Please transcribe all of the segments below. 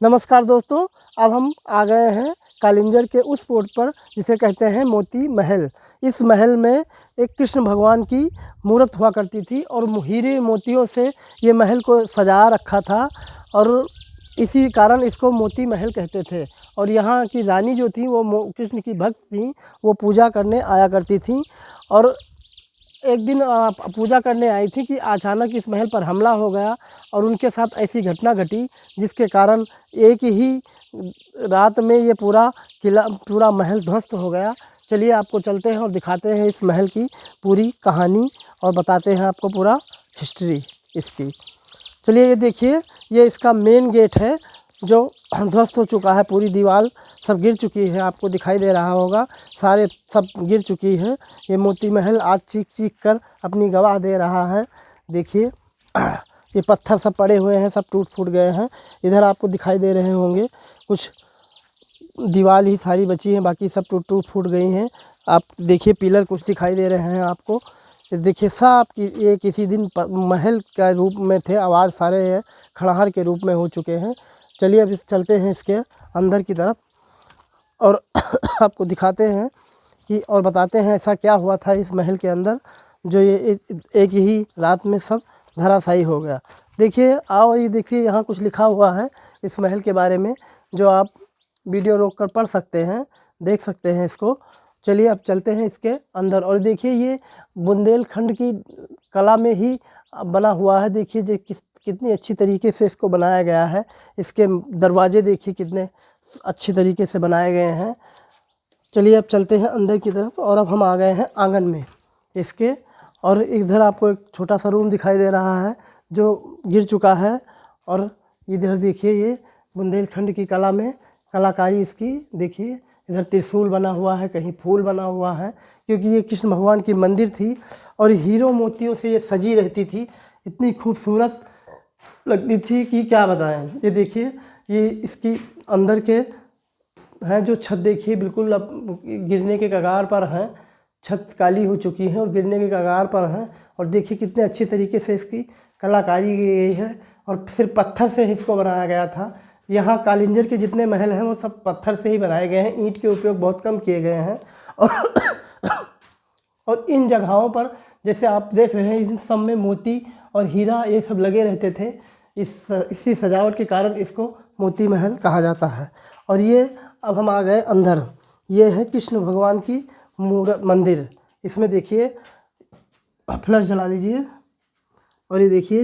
नमस्कार दोस्तों। अब हम आ गए हैं कालिंजर के उस पोर्ट पर जिसे कहते हैं मोती महल। इस महल में एक कृष्ण भगवान की मूर्त हुआ करती थी और हीरे मोतियों से ये महल को सजा रखा था और इसी कारण इसको मोती महल कहते थे। और यहाँ की रानी जो थी वो कृष्ण की भक्त थी, वो पूजा करने आया करती थी। और एक दिन पूजा करने आई थी कि अचानक इस महल पर हमला हो गया और उनके साथ ऐसी घटना घटी जिसके कारण एक ही रात में ये पूरा महल ध्वस्त हो गया। चलिए आपको चलते हैं और दिखाते हैं इस महल की पूरी कहानी और बताते हैं आपको पूरा हिस्ट्री इसकी। चलिए ये देखिए, ये इसका मेन गेट है जो ध्वस्त हो चुका है। पूरी दीवार सब गिर चुकी है, आपको दिखाई दे रहा होगा, सारे सब गिर चुकी है। ये मोती महल आज चीख चीख कर अपनी गवाह दे रहा है। देखिए ये पत्थर सब पड़े हुए हैं, सब टूट फूट गए हैं। इधर आपको दिखाई दे रहे होंगे कुछ दीवार ही सारी बची है, बाकी सब टूट फूट गई हैं। आप देखिए पिलर कुछ दिखाई दे रहे हैं आपको। देखिए साफ कि ये किसी दिन महल का रूप में थे, आवाज़ सारे खड़ाहर के रूप में हो चुके हैं। चलिए अब चलते हैं इसके अंदर की तरफ और आपको दिखाते हैं कि और बताते हैं ऐसा क्या हुआ था इस महल के अंदर जो ये एक ही रात में सब धराशायी हो गया। देखिए आओ, ये देखिए यहाँ कुछ लिखा हुआ है इस महल के बारे में जो आप वीडियो रोक कर पढ़ सकते हैं, देख सकते हैं इसको। चलिए अब चलते हैं इसके अंदर और देखिए ये बुंदेलखंड की कला में ही बना हुआ है। देखिए जो कितनी अच्छी तरीके से इसको बनाया गया है। इसके दरवाजे देखिए कितने अच्छी तरीके से बनाए गए हैं। चलिए अब चलते हैं अंदर की तरफ और अब हम आ गए हैं आंगन में इसके। और इधर आपको एक छोटा सा रूम दिखाई दे रहा है जो गिर चुका है। और इधर देखिए ये बुंदेलखंड की कला में कलाकारी इसकी देखिए। इधर त्रिशूल बना हुआ है, कहीं फूल बना हुआ है, क्योंकि ये कृष्ण भगवान की मंदिर थी और हीरो मोतियों से ये सजी रहती थी। इतनी खूबसूरत लगती थी कि क्या बताएं। ये देखिए ये इसकी अंदर के हैं जो छत देखिए बिल्कुल अब गिरने के कगार पर हैं। छत काली हो चुकी है और गिरने के कगार पर हैं। और देखिए कितने अच्छे तरीके से इसकी कलाकारी की गई है और सिर्फ पत्थर से इसको बनाया गया था। यहाँ कालिंजर के जितने महल हैं वो सब पत्थर से ही बनाए गए हैं, ईंट के उपयोग बहुत कम किए गए हैं। और इन जगहों पर जैसे आप देख रहे हैं इन सब में मोती और हीरा ये सब लगे रहते थे। इसी सजावट के कारण इसको मोती महल कहा जाता है। और ये अब हम आ गए अंदर। ये है कृष्ण भगवान की मूर्त मंदिर। इसमें देखिए फ्लैश जला लीजिए और ये देखिए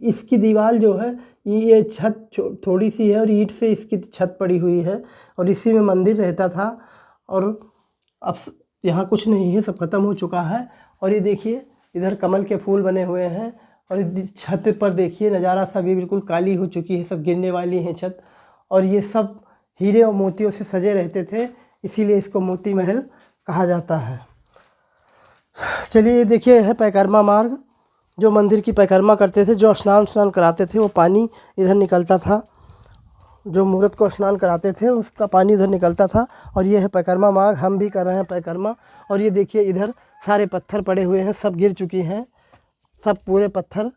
इसकी दीवार जो है ये छत थोड़ी सी है और ईंट से इसकी छत पड़ी हुई है और इसी में मंदिर रहता था। और अब यहाँ कुछ नहीं है, सब खत्म हो चुका है। और ये देखिए इधर कमल के फूल बने हुए हैं और छत पर देखिए नज़ारा सब ये बिल्कुल काली हो चुकी है, सब गिरने वाली है छत। और ये सब हीरे और मोतियों से सजे रहते थे, इसीलिए इसको मोती महल कहा जाता है। चलिए देखिए है परिक्रमा मार्ग। जो मंदिर की परिक्रमा करते थे, जो स्नान कराते थे, वो पानी इधर निकलता था। जो मूर्त को स्नान कराते थे उसका पानी इधर निकलता था। और ये है परिक्रमा मार्ग, हम भी कर रहे हैं परिक्रमा। और ये देखिए इधर सारे पत्थर पड़े हुए हैं, सब गिर चुकी हैं, सब पूरे पत्थर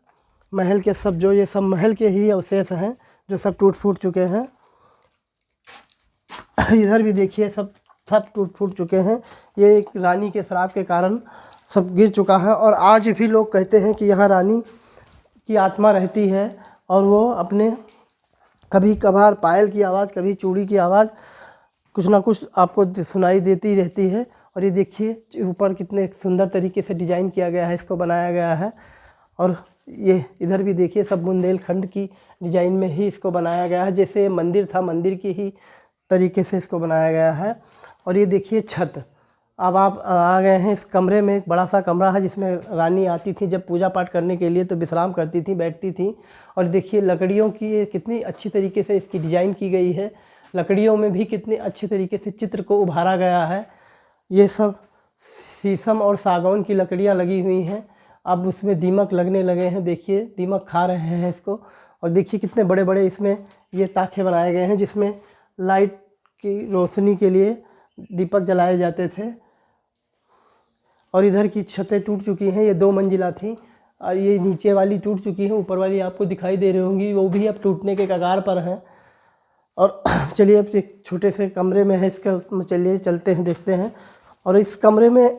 महल के सब जो ये सब महल के ही अवशेष हैं जो सब टूट फूट चुके हैं। इधर भी देखिए सब टूट फूट चुके हैं। ये एक रानी के श्राप के कारण सब गिर चुका है। और आज भी लोग कहते हैं कि यहाँ रानी की आत्मा रहती है और वो अपने कभी कभार पायल की आवाज़, कभी चूड़ी की आवाज़, कुछ ना कुछ आपको सुनाई देती रहती है। और ये देखिए ऊपर कितने सुंदर तरीके से डिज़ाइन किया गया है, इसको बनाया गया है। और ये इधर भी देखिए सब बुंदेलखंड की डिज़ाइन में ही इसको बनाया गया है, जैसे मंदिर था मंदिर की ही तरीके से इसको बनाया गया है। और ये देखिए छत। अब आप आ गए हैं इस कमरे में, एक बड़ा सा कमरा है जिसमें रानी आती थी जब पूजा पाठ करने के लिए तो विश्राम करती थी, बैठती थी। और देखिए लकड़ियों की कितनी अच्छी तरीके से इसकी डिज़ाइन की गई है, लकड़ियों में भी कितने अच्छे तरीके से चित्र को उभारा गया है। ये सब शीशम और सागौन की लकड़ियाँ लगी हुई हैं। अब उसमें दीमक लगने लगे हैं, देखिए दीमक खा रहे हैं इसको। और देखिए कितने बड़े बड़े इसमें ये ताखे बनाए गए हैं जिसमें लाइट की रोशनी के लिए दीपक जलाए जाते थे। और इधर की छतें टूट चुकी हैं, ये 2 मंजिला थी और ये नीचे वाली टूट चुकी है, ऊपर वाली आपको दिखाई दे रही होंगी, वो भी अब टूटने के कगार पर हैं। और चलिए अब एक छोटे से कमरे में है इसका, उसमें चलिए चलते हैं देखते हैं। और इस कमरे में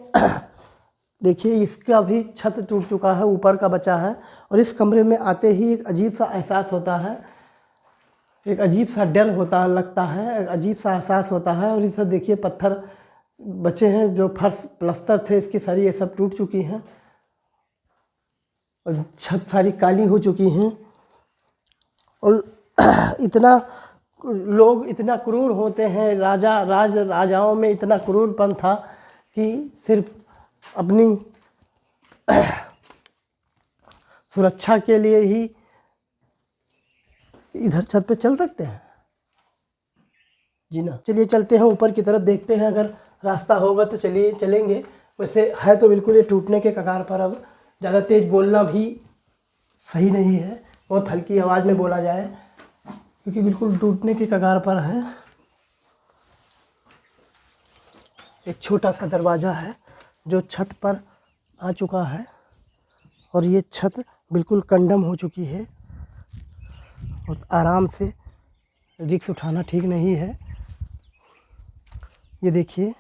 देखिए इसका भी छत टूट चुका है, ऊपर का बचा है। और इस कमरे में आते ही एक अजीब सा एहसास होता है, एक अजीब सा डर होता लगता है, एक अजीब सा एहसास होता है। और इधर देखिए पत्थर बचे हैं, जो फर्श प्लास्टर थे इसकी सारी ये सब टूट चुकी हैं और छत सारी काली हो चुकी हैं। और इतना लोग इतना क्रूर होते हैं, राजाओं में इतना क्रूरपन था कि सिर्फ अपनी सुरक्षा के लिए ही इधर छत पे चल सकते हैं जी ना। चलिए चलते हैं ऊपर की तरफ, देखते हैं अगर रास्ता होगा तो चलिए चलेंगे। वैसे है तो बिल्कुल ये टूटने के कगार पर। अब ज़्यादा तेज़ बोलना भी सही नहीं है, बहुत हल्की आवाज़ में बोला जाए, क्योंकि बिल्कुल टूटने के कगार पर है। एक छोटा सा दरवाज़ा है जो छत पर आ चुका है और ये छत बिल्कुल कंडम हो चुकी है और आराम से रिस्क उठाना ठीक नहीं है। ये देखिए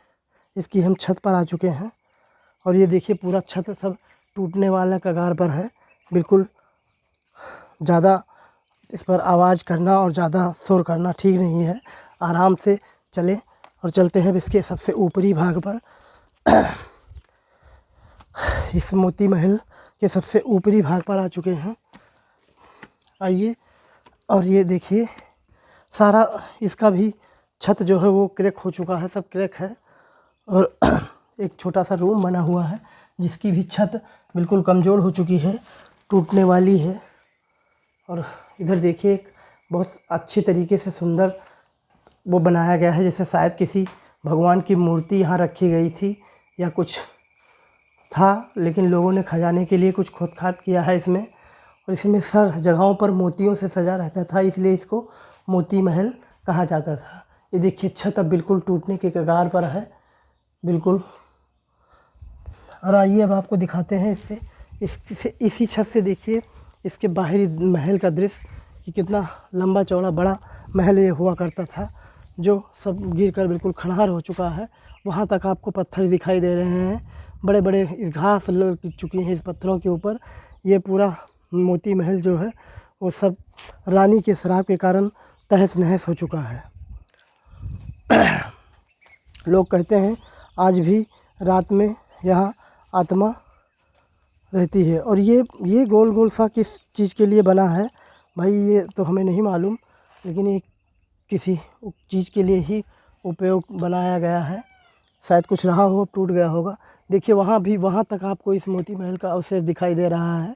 इसकी हम छत पर आ चुके हैं और ये देखिए पूरा छत सब टूटने वाला कगार पर है। बिल्कुल ज़्यादा इस पर आवाज़ करना और ज़्यादा शोर करना ठीक नहीं है। आराम से चलें और चलते हैं इसके सबसे ऊपरी भाग पर। इस मोती महल के सबसे ऊपरी भाग पर आ चुके हैं, आइए। और ये देखिए सारा इसका भी छत जो है वो क्रैक हो चुका है, सब क्रैक है। और एक छोटा सा रूम बना हुआ है जिसकी भी छत बिल्कुल कमज़ोर हो चुकी है, टूटने वाली है। और इधर देखिए एक बहुत अच्छी तरीके से सुंदर वो बनाया गया है, जैसे शायद किसी भगवान की मूर्ति यहाँ रखी गई थी या कुछ था, लेकिन लोगों ने खजाने के लिए कुछ खोद-खाद किया है इसमें। और इसमें हर जगहों पर मोतियों से सजा रहता था, इसलिए इसको मोती महल कहा जाता था। ये देखिए छत अब बिल्कुल टूटने के कगार पर है, बिल्कुल। और आइए अब आपको दिखाते हैं इसी छत से देखिए इसके बाहरी महल का दृश्य कि कितना लंबा चौड़ा बड़ा महल ये हुआ करता था, जो सब गिरकर बिल्कुल खंडहर हो चुका है। वहाँ तक आपको पत्थर दिखाई दे रहे हैं, बड़े बड़े घास लग चुकी हैं इस पत्थरों के ऊपर। ये पूरा मोती महल जो है वो सब रानी के श्राप के कारण तहस नहस हो चुका है। लोग कहते हैं आज भी रात में यहाँ आत्मा रहती है। और ये गोल गोल सा किस चीज़ के लिए बना है भाई, ये तो हमें नहीं मालूम, लेकिन ये किसी चीज़ के लिए ही उपयोग बनाया गया है। शायद कुछ रहा हो, टूट गया होगा। देखिए वहाँ तक आपको इस मोती महल का अवशेष दिखाई दे रहा है,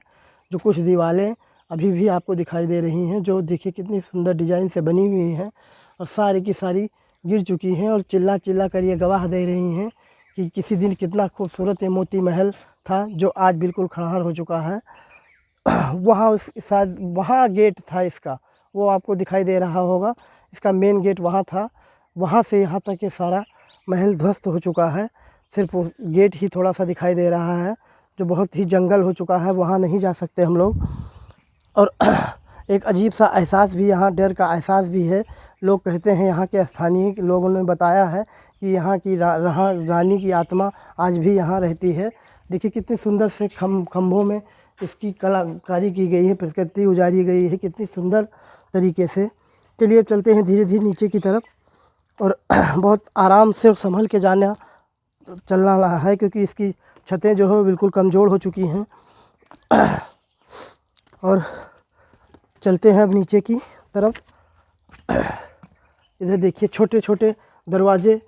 जो कुछ दीवारें अभी भी आपको दिखाई दे रही हैं, जो देखिए कितनी सुंदर डिज़ाइन से बनी हुई हैं और सारी की सारी गिर चुकी हैं और चिल्ला चिल्ला कर ये गवाह दे रही हैं कि किसी दिन कितना खूबसूरत ये मोती महल था, जो आज बिल्कुल खंडहर हो चुका है। वहाँ शायद वहाँ गेट था इसका, वो आपको दिखाई दे रहा होगा, इसका मेन गेट वहाँ था। वहाँ से यहाँ तक ये सारा महल ध्वस्त हो चुका है, सिर्फ वो गेट ही थोड़ा सा दिखाई दे रहा है, जो बहुत ही जंगल हो चुका है, वहाँ नहीं जा सकते हम लोग। और एक अजीब सा एहसास भी यहाँ, डर का एहसास भी है। लोग कहते हैं, यहाँ के स्थानीय लोगों ने बताया है कि यहाँ की रानी की आत्मा आज भी यहाँ रहती है। देखिए कितनी सुंदर से खम्भों में इसकी कलाकारी की गई है, प्रकृति उजारी गई है कितनी सुंदर तरीके से। चलिए अब चलते हैं धीरे धीरे नीचे की तरफ और बहुत आराम से और संभल के चलना रहा है, क्योंकि इसकी छतें जो है बिल्कुल कमज़ोर हो चुकी हैं। और चलते हैं अब नीचे की तरफ। इधर देखिए छोटे छोटे दरवाजे,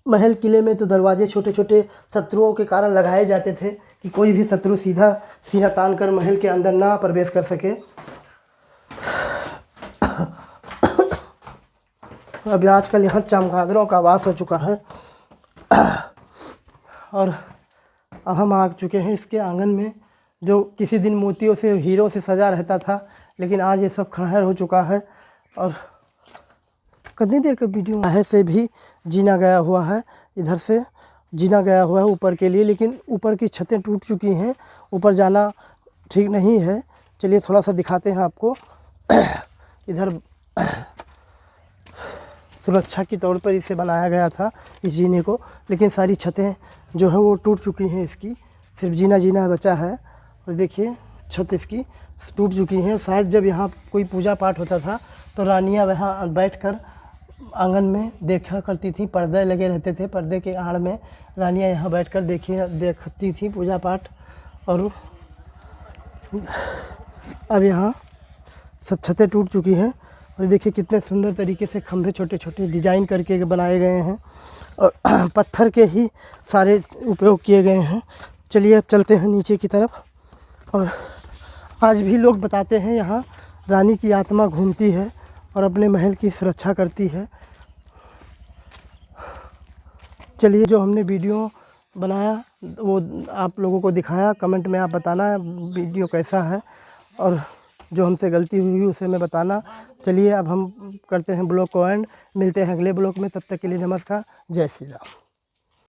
महल किले में तो दरवाजे छोटे छोटे शत्रुओं के कारण लगाए जाते थे कि कोई भी शत्रु सीधा सीना तान कर महल के अंदर ना प्रवेश कर सके। अभी आजकल यहाँ चमगादड़ों का वास हो चुका है। और अब हम आ चुके हैं इसके आंगन में, जो किसी दिन मोतियों से हीरो से सजा रहता था, लेकिन आज ये सब खंडहर हो चुका है। और कितनी देर का वीडियो है से भी जीना गया हुआ है, इधर से जीना गया हुआ है ऊपर के लिए, लेकिन ऊपर की छतें टूट चुकी हैं, ऊपर जाना ठीक नहीं है। चलिए थोड़ा सा दिखाते हैं आपको। इधर सुरक्षा के तौर पर इसे बनाया गया था, इस जीने को। लेकिन सारी छतें जो है वो टूट चुकी हैं इसकी, सिर्फ जीना जीना बचा है। और देखिए छत इसकी टूट चुकी हैं। शायद जब यहाँ कोई पूजा पाठ होता था तो रानियाँ वहाँ बैठकर आंगन में देखा करती थी, पर्दे लगे रहते थे, पर्दे के आड़ में रानियाँ यहाँ बैठकर देखती थी पूजा पाठ। और अब यहाँ सब छतें टूट चुकी हैं। और देखिए कितने सुंदर तरीके से खंभे छोटे छोटे डिजाइन करके बनाए गए हैं और पत्थर के ही सारे उपयोग किए गए हैं। चलिए अब चलते हैं नीचे की तरफ। और आज भी लोग बताते हैं यहाँ रानी की आत्मा घूमती है और अपने महल की सुरक्षा करती है। चलिए जो हमने वीडियो बनाया वो आप लोगों को दिखाया, कमेंट में आप बताना वीडियो कैसा है और जो हमसे गलती हुई उसे मैं बताना। चलिए अब हम करते हैं ब्लॉग को एंड, मिलते हैं अगले ब्लॉग में, तब तक के लिए नमस्कार, जय श्री राम।